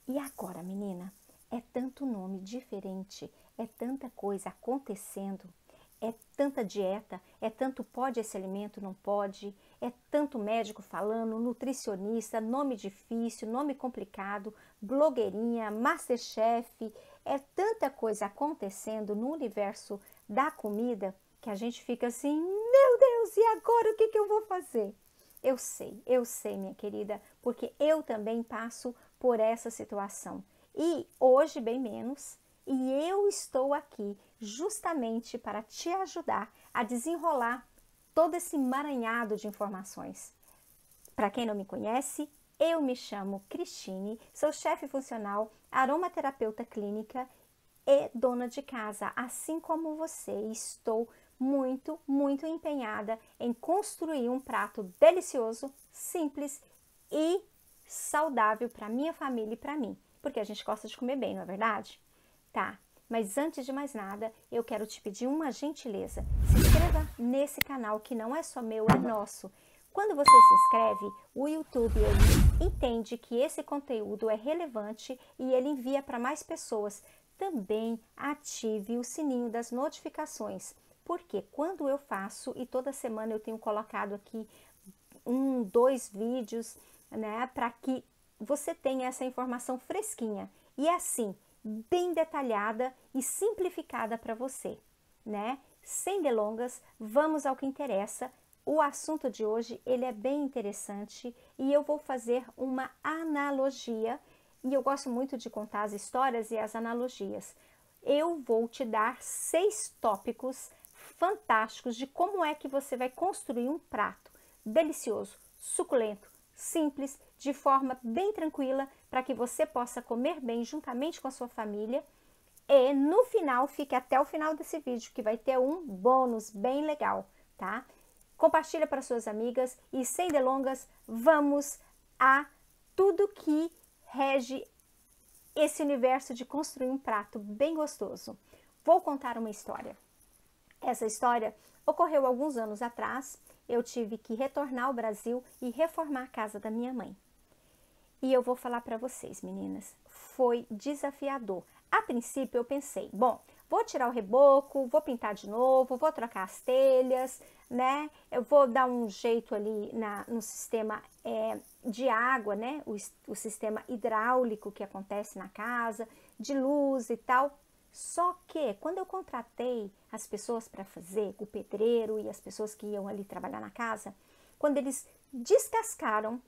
E agora, menina? É tanto nome diferente, é tanta coisa acontecendo, é tanta dieta, é tanto pode esse alimento, não pode, é tanto médico falando, nutricionista, nome difícil, nome complicado, blogueirinha, masterchef, é tanta coisa acontecendo no universo da comida que a gente fica assim, meu Deus, e agora o que eu vou fazer? Eu sei, minha querida, porque eu também passo por essa situação. E hoje, bem menos, e eu estou aqui justamente para te ajudar a desenrolar todo esse emaranhado de informações. Para quem não me conhece, eu me chamo Cristine, sou chefe funcional, aromaterapeuta clínica e dona de casa, assim como você. Estou muito empenhada em construir um prato delicioso, simples e saudável para minha família e para mim, porque a gente gosta de comer bem, não é verdade? Tá, mas antes de mais nada, eu quero te pedir uma gentileza. Se inscreva nesse canal que não é só meu, é nosso. Quando você se inscreve, o YouTube ele entende que esse conteúdo é relevante e ele envia para mais pessoas. Também ative o sininho das notificações, porque quando eu faço, e toda semana eu tenho colocado aqui 2 vídeos, né, para que você tenha essa informação fresquinha e assim, bem detalhada e simplificada para você, né? Sem delongas, vamos ao que interessa. O assunto de hoje, ele é bem interessante e eu vou fazer uma analogia, e eu gosto muito de contar as histórias e as analogias. Eu vou te dar 6 tópicos fantásticos de como é que você vai construir um prato delicioso, suculento, simples, de forma bem tranquila, para que você possa comer bem juntamente com a sua família. E no final, fique até o final desse vídeo, que vai ter um bônus bem legal, tá? Compartilha para suas amigas e sem delongas, vamos a tudo que rege esse universo de construir um prato bem gostoso. Vou contar uma história. Essa história ocorreu alguns anos atrás. Eu tive que retornar ao Brasil e reformar a casa da minha mãe. E eu vou falar para vocês, meninas, foi desafiador. A princípio eu pensei, bom, vou tirar o reboco, vou pintar de novo, vou trocar as telhas, né? Eu vou dar um jeito ali no sistema de água, né? O sistema hidráulico que acontece na casa, de luz e tal. Só que quando eu contratei as pessoas para fazer, o pedreiro e as pessoas que iam ali trabalhar na casa, quando eles descascaram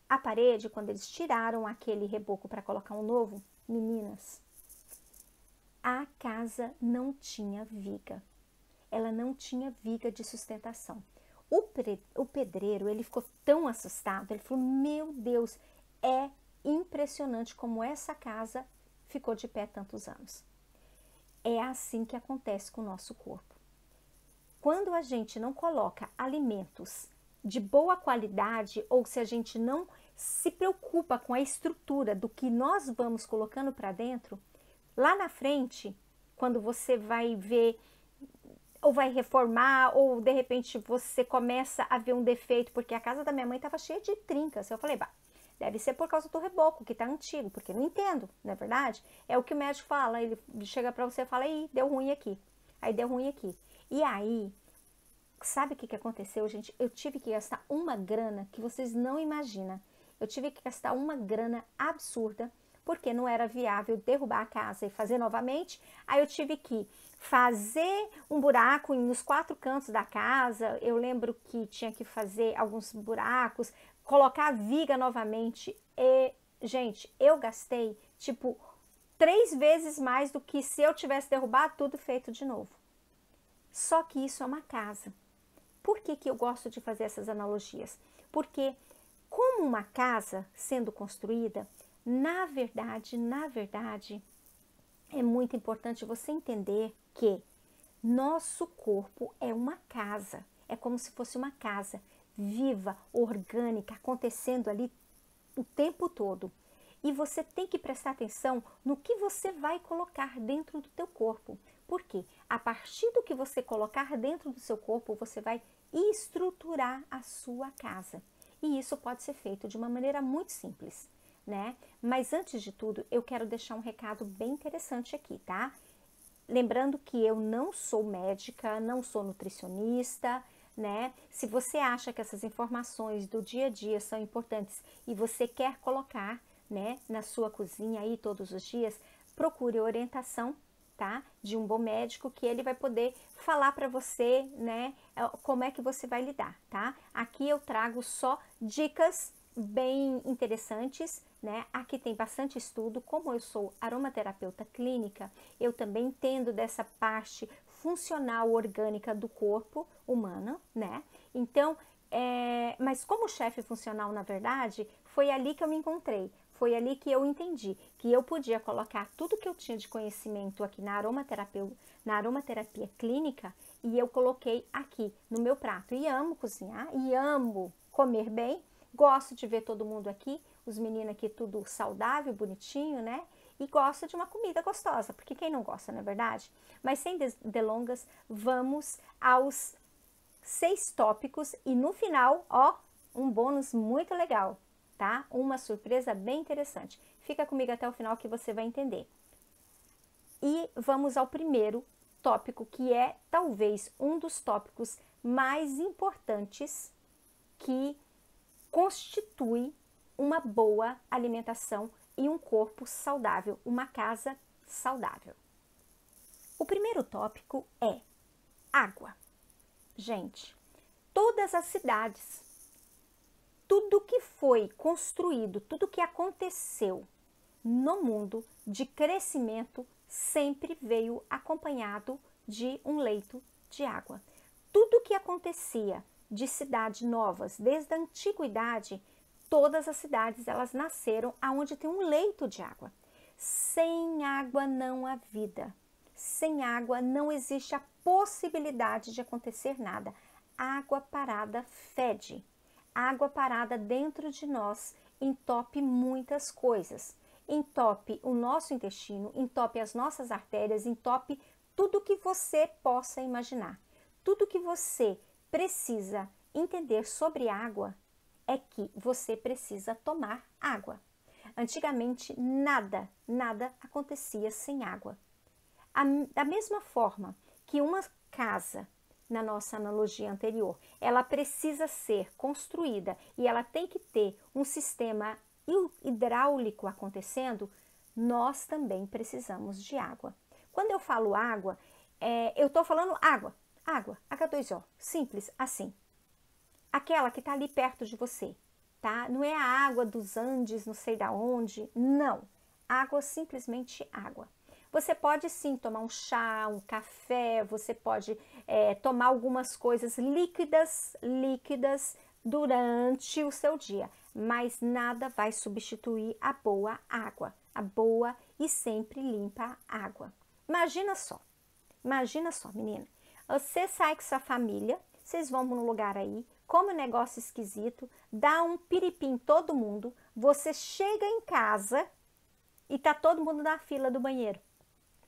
a parede, quando eles tiraram aquele reboco para colocar um novo, meninas, a casa não tinha viga. Ela não tinha viga de sustentação. O pedreiro, ele ficou tão assustado, ele falou, meu Deus, é impressionante como essa casa ficou de pé tantos anos. É assim que acontece com o nosso corpo. Quando a gente não coloca alimentos de boa qualidade, ou se a gente não se preocupa com a estrutura do que nós vamos colocando para dentro, lá na frente, quando você vai ver, ou vai reformar, ou de repente você começa a ver um defeito, porque a casa da minha mãe estava cheia de trincas. Eu falei, bah, deve ser por causa do reboco, que está antigo, porque eu não entendo, não é verdade? É o que o médico fala, ele chega para você e fala, ih, deu ruim aqui, aí deu ruim aqui. E aí, sabe o que aconteceu, gente? Eu tive que gastar uma grana que vocês não imaginam. Eu tive que gastar uma grana absurda, porque não era viável derrubar a casa e fazer novamente. Aí eu tive que fazer um buraco nos 4 cantos da casa. Eu lembro que tinha que fazer alguns buracos, colocar a viga novamente. E, gente, eu gastei, tipo, 3 vezes mais do que se eu tivesse derrubado tudo feito de novo. Só que isso é uma casa. Por que eu gosto de fazer essas analogias? Porque como uma casa sendo construída, na verdade, é muito importante você entender que nosso corpo é uma casa. É como se fosse uma casa viva, orgânica, acontecendo ali o tempo todo. E você tem que prestar atenção no que você vai colocar dentro do teu corpo. Por quê? A partir do que você colocar dentro do seu corpo, você vai estruturar a sua casa. E isso pode ser feito de uma maneira muito simples. né? Mas antes de tudo, eu quero deixar um recado bem interessante aqui, tá? Lembrando que eu não sou médica, não sou nutricionista, né? Se você acha que essas informações do dia a dia são importantes e você quer colocar, né, na sua cozinha aí todos os dias, procure orientação, tá? De um bom médico que ele vai poder falar para você, né, como é que você vai lidar, tá? Aqui eu trago só dicas bem interessantes, né? Aqui tem bastante estudo. Como eu sou aromaterapeuta clínica, eu também entendo dessa parte funcional orgânica do corpo humano, né? Então, mas como chefe funcional, na verdade, foi ali que eu me encontrei. Foi ali que eu entendi que eu podia colocar tudo que eu tinha de conhecimento aqui na aromaterapia clínica e eu coloquei aqui no meu prato. E amo cozinhar e amo comer bem. Gosto de ver todo mundo aqui, os meninos aqui tudo saudável, bonitinho, né? E gosto de uma comida gostosa, porque quem não gosta, não é verdade? Mas sem delongas, vamos aos 6 tópicos e no final, ó, um bônus muito legal, tá? Uma surpresa bem interessante. Fica comigo até o final que você vai entender. E vamos ao primeiro tópico, que é talvez um dos tópicos mais importantes que constitui uma boa alimentação e um corpo saudável, uma casa saudável. O primeiro tópico é água. Gente, todas as cidades, tudo que foi construído, tudo que aconteceu no mundo de crescimento sempre veio acompanhado de um leito de água. Tudo que acontecia de cidades novas, desde a antiguidade, todas as cidades elas nasceram aonde tem um leito de água. Sem água não há vida. Sem água não existe a possibilidade de acontecer nada. Água parada fede. Água parada dentro de nós entope muitas coisas. Entope o nosso intestino, entope as nossas artérias, entope tudo que você possa imaginar. Tudo que você precisa entender sobre água é que você precisa tomar água. Antigamente, nada acontecia sem água. Da mesma forma que uma casa, na nossa analogia anterior, ela precisa ser construída e ela tem que ter um sistema hidráulico acontecendo, nós também precisamos de água. Quando eu falo água, eu estou falando água, H2O, simples assim. Aquela que está ali perto de você, tá? Não é a água dos Andes, não sei da onde, não. Água, simplesmente água. Você pode sim tomar um chá, um café, você pode tomar algumas coisas líquidas durante o seu dia, mas nada vai substituir a boa água, a boa e sempre limpa água. Imagina só, menina, você sai com sua família, vocês vão para um lugar aí, come um negócio esquisito, dá um piripim em todo mundo, você chega em casa e tá todo mundo na fila do banheiro.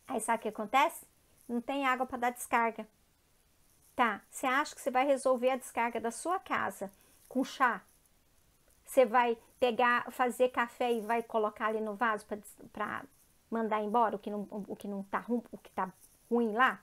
Aí sabe o que acontece? Não tem água para dar descarga. Tá, você acha que você vai resolver a descarga da sua casa com chá? Você vai fazer café e vai colocar ali no vaso para mandar embora o que não tá ruim lá?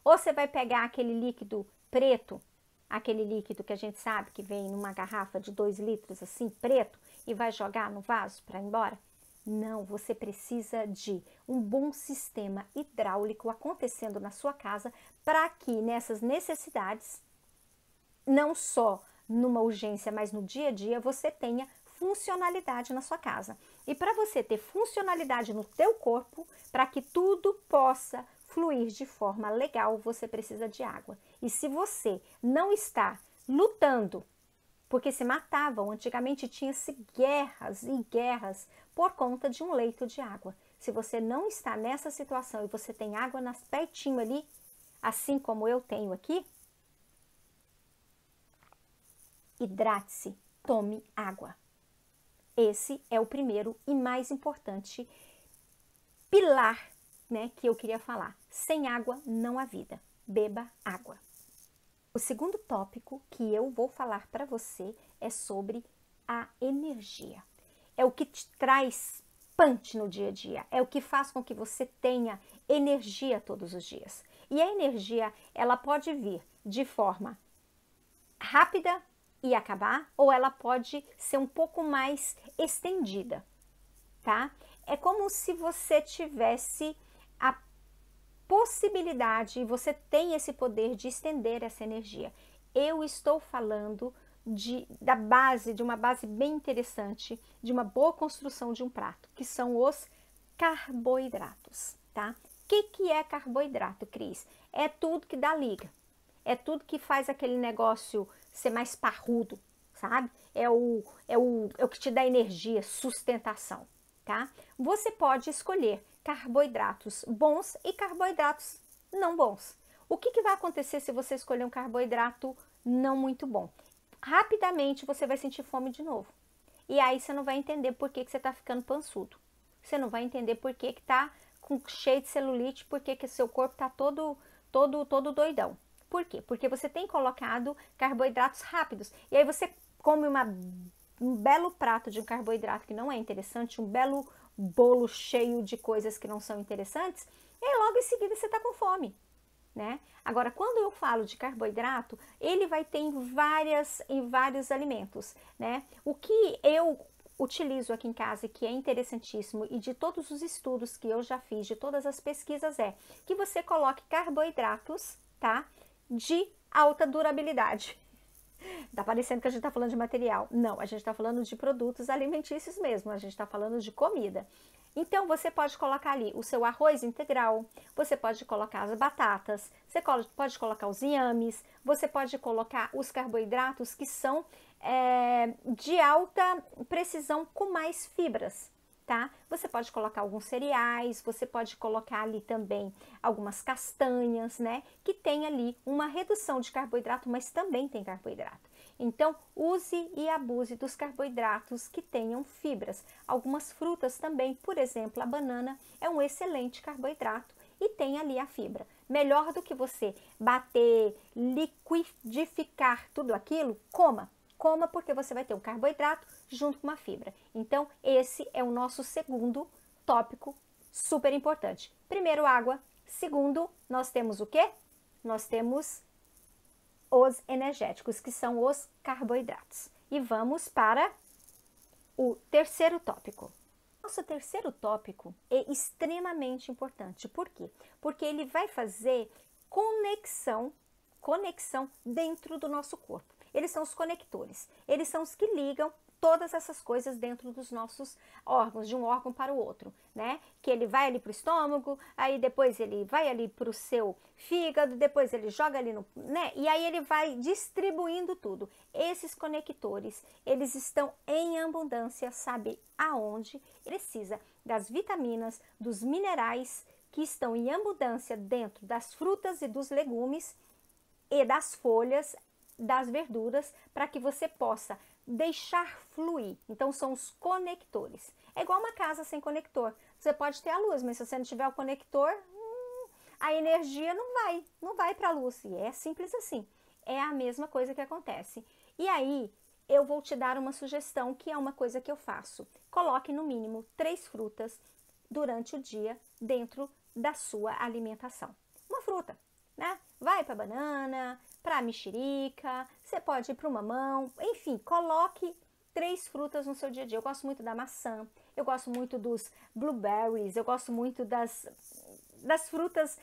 Ou você vai pegar aquele líquido preto, aquele líquido que a gente sabe que vem numa garrafa de 2 litros assim, preto, e vai jogar no vaso para ir embora? Não, você precisa de um bom sistema hidráulico acontecendo na sua casa para que nessas necessidades, não só numa urgência, mas no dia a dia, você tenha funcionalidade na sua casa. E para você ter funcionalidade no teu corpo, para que tudo possa fluir de forma legal, você precisa de água. E se você não está lutando, porque se matavam, antigamente tinha-se guerras e guerras por conta de um leito de água. Se você não está nessa situação e você tem água pertinho ali, assim como eu tenho aqui, hidrate-se, tome água. Esse é o primeiro e mais importante pilar, né, que eu queria falar. Sem água não há vida. Beba água. O segundo tópico que eu vou falar para você é sobre a energia. é o que te traz punch no dia a dia, é o que faz com que você tenha energia todos os dias. E a energia, ela pode vir de forma rápida e acabar, ou ela pode ser um pouco mais estendida, tá? É como se você tivesse a possibilidade, e você tem esse poder de estender essa energia. Eu estou falando de uma base bem interessante, de uma boa construção de um prato, que são os carboidratos, tá? O que é carboidrato, Cris? É tudo que dá liga, é tudo que faz aquele negócio ser mais parrudo, sabe? É o que te dá energia, sustentação, tá? Você pode escolher carboidratos bons e carboidratos não bons. O que vai acontecer se você escolher um carboidrato não muito bom? Rapidamente você vai sentir fome de novo. E aí você não vai entender por que você tá ficando pançudo. Você não vai entender por que tá cheio de celulite, por que seu corpo tá todo doidão. Por quê? Porque você tem colocado carboidratos rápidos. E aí você come um belo prato de um carboidrato que não é interessante, um belo bolo cheio de coisas que não são interessantes, e aí logo em seguida você está com fome, né? Agora, quando eu falo de carboidrato, ele vai ter em vários alimentos, né? O que eu utilizo aqui em casa, que é interessantíssimo, e de todos os estudos que eu já fiz, de todas as pesquisas, é que você coloque carboidratos, tá? De alta durabilidade. Tá parecendo que a gente tá falando de material. Não, a gente tá falando de produtos alimentícios mesmo, a gente tá falando de comida. Então, você pode colocar ali o seu arroz integral, você pode colocar as batatas, você pode colocar os inhames, você pode colocar os carboidratos que são de alta precisão com mais fibras, tá? Você pode colocar alguns cereais, você pode colocar ali também algumas castanhas, né? Que tem ali uma redução de carboidrato, mas também tem carboidrato. Então, use e abuse dos carboidratos que tenham fibras. Algumas frutas também, por exemplo, a banana é um excelente carboidrato e tem ali a fibra. Melhor do que você bater, liquidificar tudo aquilo, coma. Coma porque você vai ter um carboidrato junto com uma fibra. Então, esse é o nosso segundo tópico super importante. Primeiro, água. Segundo, nós temos o quê? Nós temos os energéticos, que são os carboidratos. E vamos para o terceiro tópico. Nosso terceiro tópico é extremamente importante. Por quê? Porque ele vai fazer conexão dentro do nosso corpo. Eles são os conectores. Eles são os que ligam todas essas coisas dentro dos nossos órgãos, de um órgão para o outro, né? Que ele vai ali para o estômago, aí depois ele vai ali para o seu fígado, depois ele joga ali no, né? E aí ele vai distribuindo tudo. Esses conectores, eles estão em abundância, sabe aonde? Precisa das vitaminas, dos minerais que estão em abundância dentro das frutas e dos legumes e das folhas, das verduras, para que você possa deixar fluir. Então, são os conectores. É igual uma casa sem conector. Você pode ter a luz, mas se você não tiver o conector, a energia não vai para a luz. E é simples assim. É a mesma coisa que acontece. E aí, eu vou te dar uma sugestão, que é uma coisa que eu faço. Coloque no mínimo 3 frutas durante o dia dentro da sua alimentação. Uma fruta, né? Vai para banana, para mexerica, você pode ir para o mamão, enfim, coloque 3 frutas no seu dia a dia. Eu gosto muito da maçã, eu gosto muito dos blueberries, eu gosto muito das frutas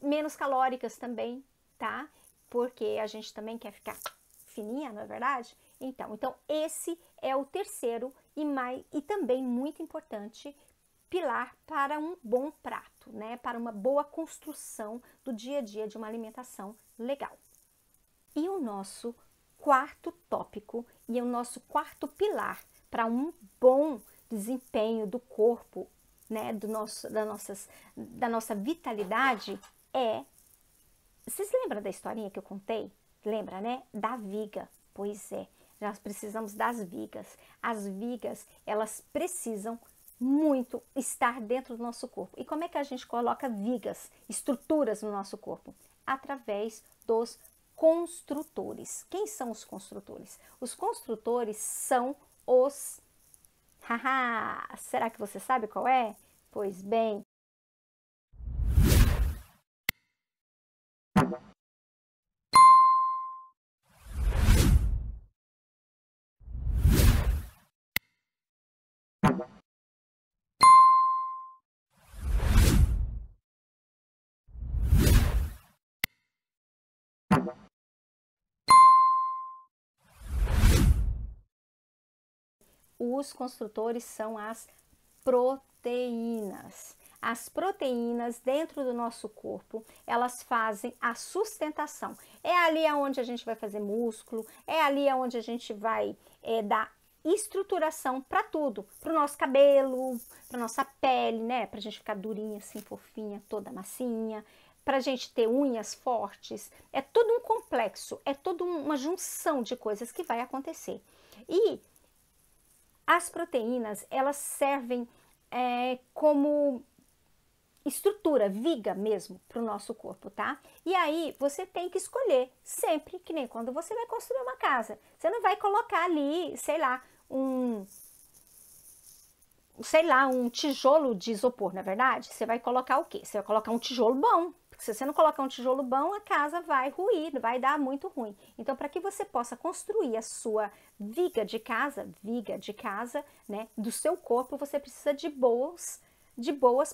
menos calóricas também, tá? Porque a gente também quer ficar fininha, não é verdade? Então esse é o terceiro e também muito importante pilar para um bom prato, né? Para uma boa construção do dia a dia de uma alimentação legal. E o nosso quarto tópico e o nosso quarto pilar para um bom desempenho do corpo, né? Da nossa vitalidade é... Vocês lembram da historinha que eu contei? Lembra, né? Da viga. Pois é, nós precisamos das vigas. As vigas, elas precisam muito estar dentro do nosso corpo. E como é que a gente coloca vigas, estruturas no nosso corpo? Através dos construtores. Quem são os construtores? Os construtores são os Haha, será que você sabe qual é? Pois bem, os construtores são as proteínas. As proteínas dentro do nosso corpo, elas fazem a sustentação. É ali onde a gente vai fazer músculo, é ali onde a gente vai dar estruturação para tudo, para o nosso cabelo, para nossa pele, né? Para a gente ficar durinha, assim, fofinha, toda massinha, para a gente ter unhas fortes. É todo um complexo, é toda uma junção de coisas que vai acontecer. E as proteínas, elas servem como estrutura, viga mesmo para o nosso corpo, tá? E aí você tem que escolher sempre, que nem quando você vai construir uma casa. Você não vai colocar ali, sei lá, um tijolo de isopor, na verdade? Você vai colocar o quê? Você vai colocar um tijolo bom. Porque se você não colocar um tijolo bom, a casa vai ruir, vai dar muito ruim. Então, para que você possa construir a sua viga de casa, né, do seu corpo, você precisa de boas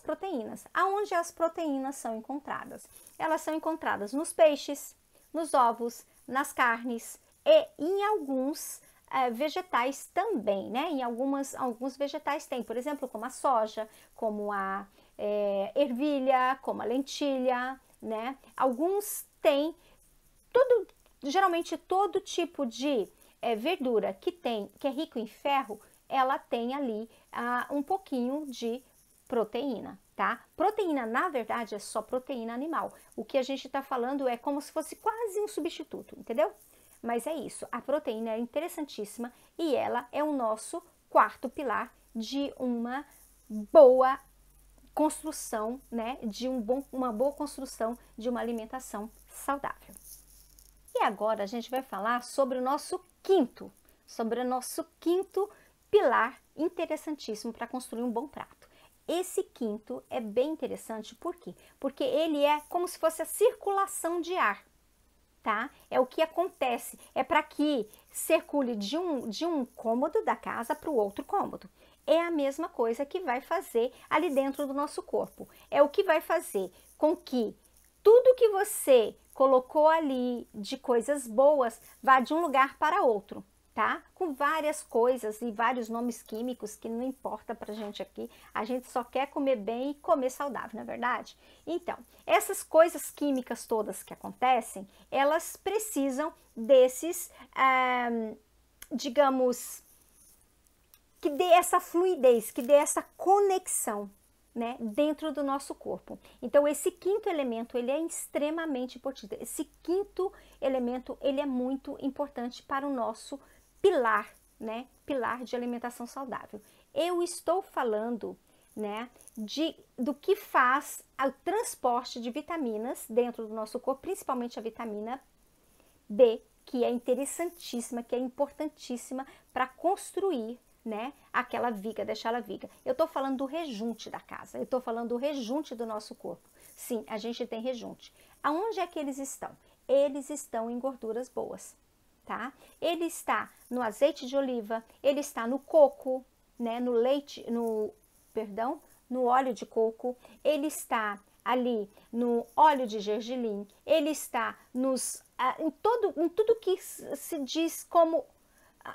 proteínas. Aonde as proteínas são encontradas? Elas são encontradas nos peixes, nos ovos, nas carnes e em alguns vegetais também, né? Em alguns vegetais tem, por exemplo, como a soja, como a ervilha, como a lentilha, né? Alguns têm geralmente todo tipo de verdura que é rico em ferro, ela tem ali um pouquinho de proteína, tá? Proteína, na verdade, é só proteína animal. O que a gente está falando é como se fosse quase um substituto, entendeu? Mas é isso, a proteína é interessantíssima e ela é o nosso quarto pilar de uma boa construção, né? De uma boa construção de uma alimentação saudável. E agora a gente vai falar sobre o nosso quinto pilar interessantíssimo para construir um bom prato. Esse quinto é bem interessante, por quê? Porque ele é como se fosse a circulação de ar, tá? É o que acontece, é para que circule de um cômodo da casa para o outro cômodo. É a mesma coisa que vai fazer ali dentro do nosso corpo. É o que vai fazer com que tudo que você colocou ali de coisas boas vá de um lugar para outro, tá? Com várias coisas e vários nomes químicos que não importa pra gente aqui, a gente só quer comer bem e comer saudável, não é verdade? Então, essas coisas químicas todas que acontecem, elas precisam desses, digamos, que dê essa fluidez, que dê essa conexão, né, dentro do nosso corpo. Então, esse quinto elemento, ele é extremamente importante. Esse quinto elemento, ele é muito importante para o nosso pilar, né, pilar de alimentação saudável. Eu estou falando, né, do que faz o transporte de vitaminas dentro do nosso corpo, principalmente a vitamina B, que é interessantíssima, que é importantíssima para construir, né, aquela viga, deixar a viga. Eu estou falando do rejunte da casa, eu estou falando do rejunte do nosso corpo. Sim, a gente tem rejunte. Aonde é que eles estão? Eles estão em gorduras boas, tá? Ele está no azeite de oliva, ele está no coco, né, no óleo de coco, ele está ali no óleo de gergelim, ele está em tudo que se diz como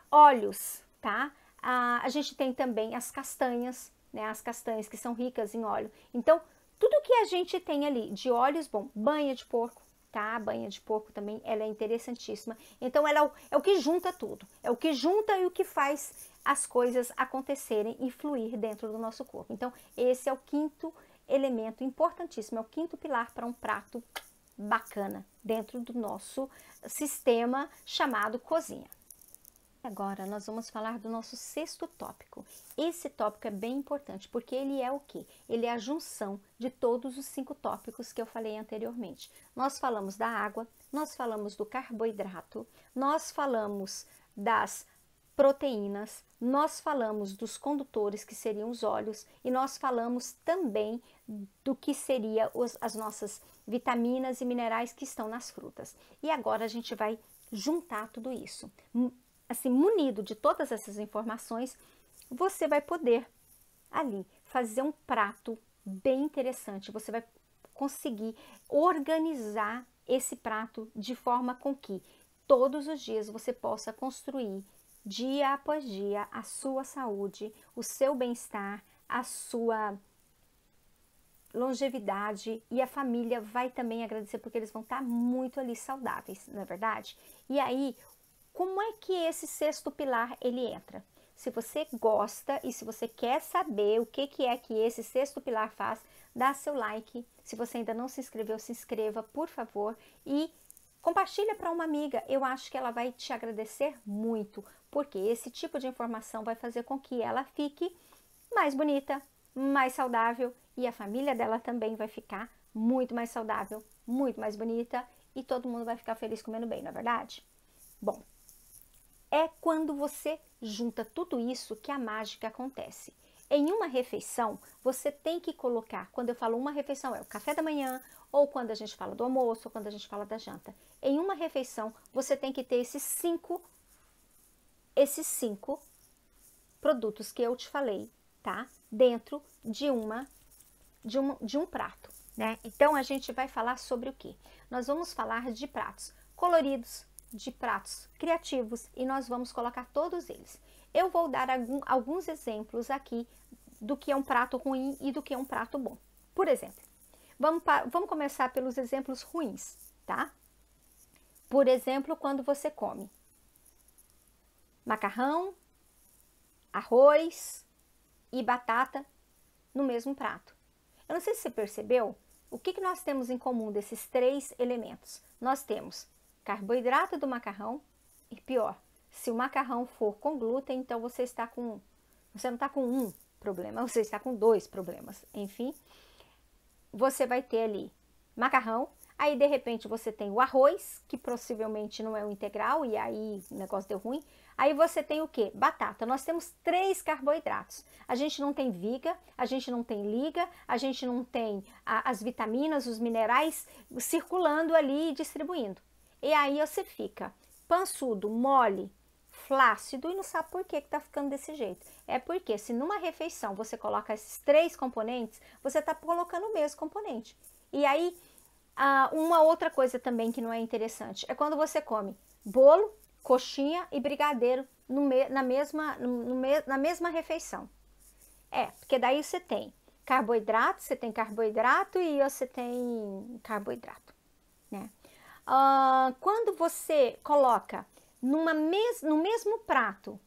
óleos, tá? A gente tem também as castanhas, né? As castanhas que são ricas em óleo. Então, tudo que a gente tem ali de óleos, bom, banha de porco, tá? A banha de porco também, ela é interessantíssima. Então, ela é o que junta tudo. É o que junta e o que faz as coisas acontecerem e fluir dentro do nosso corpo. Então, esse é o quinto elemento importantíssimo, é o quinto pilar para um prato bacana dentro do nosso sistema chamado cozinha. Agora nós vamos falar do nosso sexto tópico. Esse tópico é bem importante porque ele é o quê? Ele é a junção de todos os 5 tópicos que eu falei anteriormente. Nós falamos da água, nós falamos do carboidrato, nós falamos das proteínas, nós falamos dos condutores, que seriam os óleos, e nós falamos também do que seria as nossas vitaminas e minerais que estão nas frutas. E agora a gente vai juntar tudo isso. Assim, munido de todas essas informações, você vai poder ali fazer um prato bem interessante. Você vai conseguir organizar esse prato de forma com que todos os dias você possa construir dia após dia a sua saúde, o seu bem-estar, a sua longevidade, e a família vai também agradecer porque eles vão estar muito ali saudáveis, não é verdade? E aí, como é que esse sexto pilar ele entra? Se você gosta e se você quer saber o que é que esse sexto pilar faz, dá seu like. Se você ainda não se inscreveu, se inscreva, por favor, e compartilha para uma amiga. Eu acho que ela vai te agradecer muito, porque esse tipo de informação vai fazer com que ela fique mais bonita, mais saudável, e a família dela também vai ficar muito mais saudável, muito mais bonita, e todo mundo vai ficar feliz comendo bem, não é verdade? Bom, é quando você junta tudo isso que a mágica acontece. Em uma refeição, você tem que colocar, quando eu falo uma refeição, é o café da manhã, ou quando a gente fala do almoço, ou quando a gente fala da janta. Em uma refeição, você tem que ter esses cinco produtos que eu te falei, tá? Dentro de um prato, né? Então, a gente vai falar sobre o quê? Nós vamos falar de pratos coloridos, de pratos criativos, e nós vamos colocar todos eles. Eu vou dar alguns exemplos aqui do que é um prato ruim e do que é um prato bom. Por exemplo, vamos começar pelos exemplos ruins, tá? Por exemplo, quando você come macarrão, arroz e batata no mesmo prato. Eu não sei se você percebeu, o que nós temos em comum desses três elementos? Nós temos carboidrato do macarrão, e pior, se o macarrão for com glúten, então você não está com um problema, você está com dois problemas. Enfim, você vai ter ali macarrão, aí de repente você tem o arroz, que possivelmente não é o integral, e aí o negócio deu ruim. Aí você tem o que? Batata. Nós temos 3 carboidratos. A gente não tem viga, a gente não tem liga, a gente não tem as vitaminas, os minerais circulando ali e distribuindo. E aí você fica pançudo, mole, flácido, e não sabe por que tá ficando desse jeito. É porque se numa refeição você coloca esses 3 componentes, você tá colocando o mesmo componente. E aí, uma outra coisa também que não é interessante é quando você come bolo, coxinha e brigadeiro na mesma refeição. Porque daí você tem carboidrato e você tem carboidrato, né? Quando você coloca no mesmo prato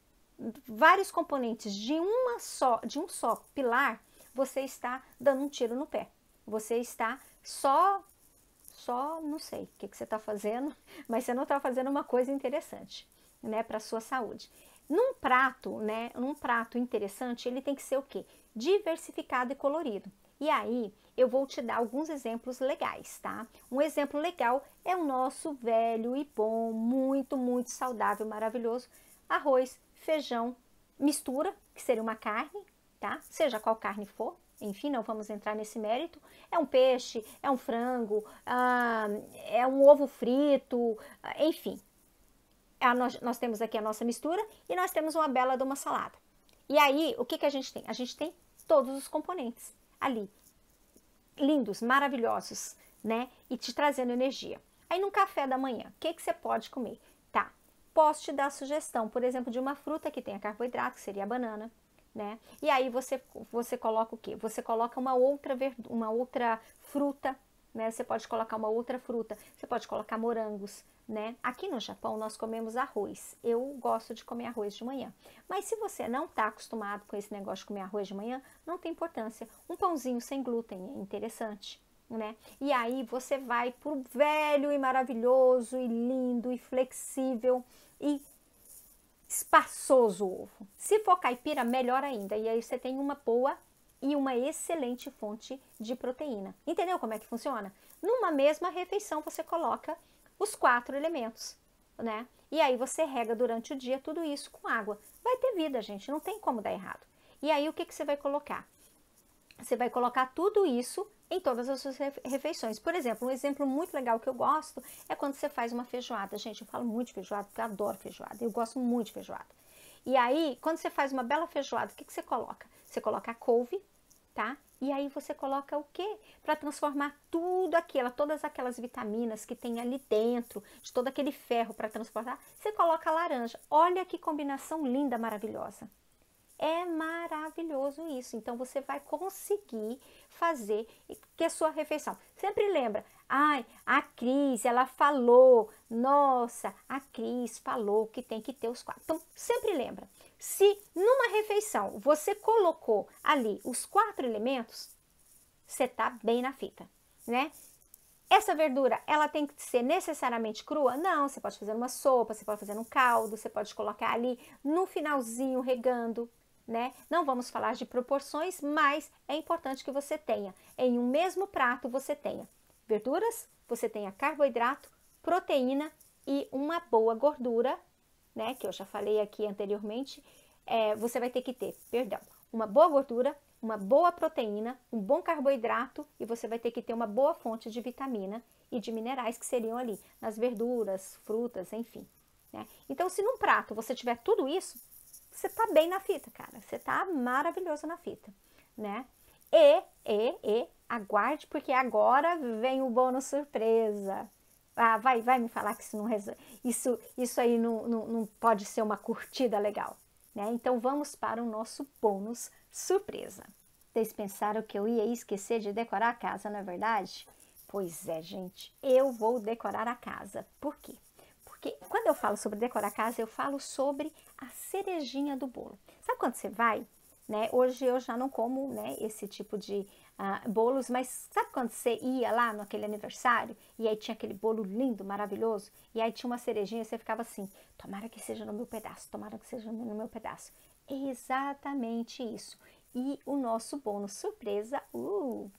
vários componentes de um só pilar, você está dando um tiro no pé. Você está não sei o que você está fazendo, mas você não está fazendo uma coisa interessante, né, para a sua saúde. Num prato, né, um prato interessante, ele tem que ser o quê? Diversificado e colorido. E aí, eu vou te dar alguns exemplos legais, tá? Um exemplo legal é o nosso velho e bom, muito, muito saudável, maravilhoso, arroz, feijão, mistura, que seria uma carne, tá? Seja qual carne for. Enfim, não vamos entrar nesse mérito. É um peixe, é um frango, é um ovo frito, enfim. Nós temos aqui a nossa mistura e nós temos uma bela de uma salada. E aí, o que a gente tem? A gente tem todos os componentes ali, lindos, maravilhosos, né? E te trazendo energia. Aí, no café da manhã, o que você pode comer? Tá, posso te dar sugestão, por exemplo, de uma fruta que tenha carboidrato, que seria a banana, né? E aí você coloca o quê? Você coloca uma outra fruta, né? Você pode colocar uma outra fruta, você pode colocar morangos, né? Aqui no Japão nós comemos arroz. Eu gosto de comer arroz de manhã. Mas se você não está acostumado com esse negócio de comer arroz de manhã, não tem importância. Um pãozinho sem glúten é interessante, né? E aí você vai pro velho e maravilhoso e lindo e flexível e espaçoso ovo. Se for caipira, melhor ainda. E aí você tem uma boa e uma excelente fonte de proteína. Entendeu como é que funciona? Numa mesma refeição você coloca os 4 elementos. né? E aí você rega durante o dia tudo isso com água. Vai ter vida, gente, não tem como dar errado. E aí o que você vai colocar? Você vai colocar tudo isso em todas as suas refeições. Por exemplo, um exemplo muito legal que eu gosto é quando você faz uma feijoada. Gente, eu falo muito de feijoada porque eu adoro feijoada. Eu gosto muito de feijoada. E aí, quando você faz uma bela feijoada, o que você coloca? Você coloca a couve, tá? E aí você coloca o quê? Para transformar tudo aquilo, todas aquelas vitaminas que tem ali dentro, de todo aquele ferro para transportar, você coloca a laranja. Olha que combinação linda, maravilhosa. É maravilhoso isso. Então, você vai conseguir fazer que a sua refeição. Sempre lembra, ai, a Cris, ela falou, nossa, a Cris falou que tem que ter os 4. Então, sempre lembra, se numa refeição você colocou ali os 4 elementos, você tá bem na fita, né? Essa verdura, ela tem que ser necessariamente crua? Não, você pode fazer uma sopa, você pode fazer um caldo, você pode colocar ali no finalzinho regando, né? Não vamos falar de proporções, mas é importante que você tenha, em um mesmo prato, você tenha verduras, você tenha carboidrato, proteína e uma boa gordura, né? Que eu já falei aqui anteriormente, você vai ter que ter, perdão, uma boa gordura, uma boa proteína, um bom carboidrato e você vai ter que ter uma boa fonte de vitamina e de minerais que seriam ali nas verduras, frutas, enfim, né? Então, se num prato você tiver tudo isso, você tá bem na fita, cara. Você tá maravilhoso na fita, né? Aguarde, porque agora vem o bônus surpresa. Ah, vai me falar que isso não resolve. Isso aí não pode ser uma curtida legal, né? Então vamos para o nosso bônus surpresa. Vocês pensaram que eu ia esquecer de decorar a casa, não é verdade? Pois é, gente, eu vou decorar a casa. Por quê? Porque quando eu falo sobre decorar a casa, eu falo sobre a cerejinha do bolo. Sabe quando você vai, né? Hoje eu já não como, né, esse tipo de bolos, mas sabe quando você ia lá naquele aniversário e aí tinha aquele bolo lindo, maravilhoso, e aí tinha uma cerejinha e você ficava assim, tomara que seja no meu pedaço, tomara que seja no meu pedaço. É exatamente isso. E o nosso bônus surpresa,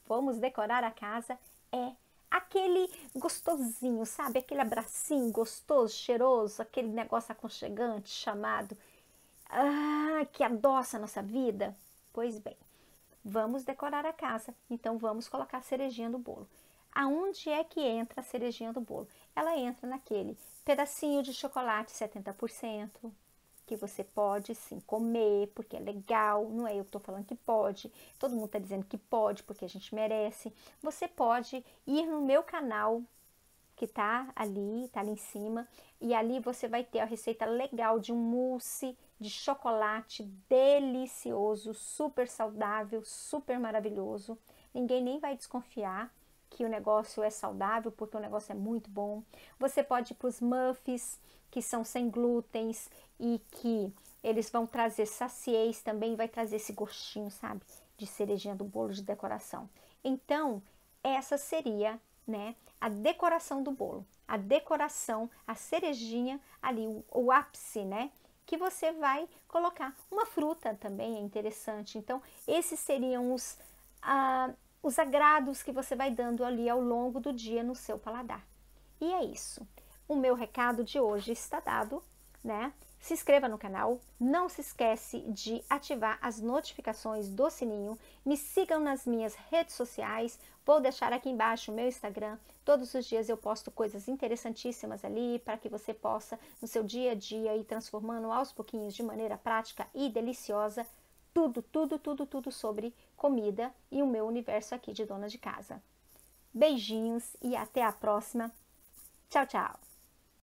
vamos decorar a casa, é aquele gostosinho, sabe? Aquele abracinho gostoso, cheiroso, aquele negócio aconchegante chamado que adoça a nossa vida. Pois bem, vamos decorar a casa, então vamos colocar a cerejinha do bolo. Aonde é que entra a cerejinha do bolo? Ela entra naquele pedacinho de chocolate 70%, que você pode sim comer, porque é legal, não é eu que estou falando que pode, todo mundo está dizendo que pode, porque a gente merece. Você pode ir no meu canal, que tá ali em cima, e ali você vai ter a receita legal de um mousse de chocolate delicioso, super saudável, super maravilhoso. Ninguém nem vai desconfiar que o negócio é saudável, porque o negócio é muito bom. Você pode ir para os muffins, que são sem glútens e que eles vão trazer saciez também, vai trazer esse gostinho, sabe, de cerejinha do bolo de decoração. Então, essa seria, né, a decoração do bolo, a decoração, a cerejinha ali, o ápice, né, que você vai colocar. Uma fruta também é interessante. Então, esses seriam os agrados que você vai dando ali ao longo do dia no seu paladar. E é isso. O meu recado de hoje está dado, né? Se inscreva no canal, não se esquece de ativar as notificações do sininho, me sigam nas minhas redes sociais, vou deixar aqui embaixo o meu Instagram, todos os dias eu posto coisas interessantíssimas ali para que você possa, no seu dia a dia, ir transformando aos pouquinhos de maneira prática e deliciosa, tudo sobre comida e o meu universo aqui de dona de casa. Beijinhos e até a próxima. Tchau, tchau!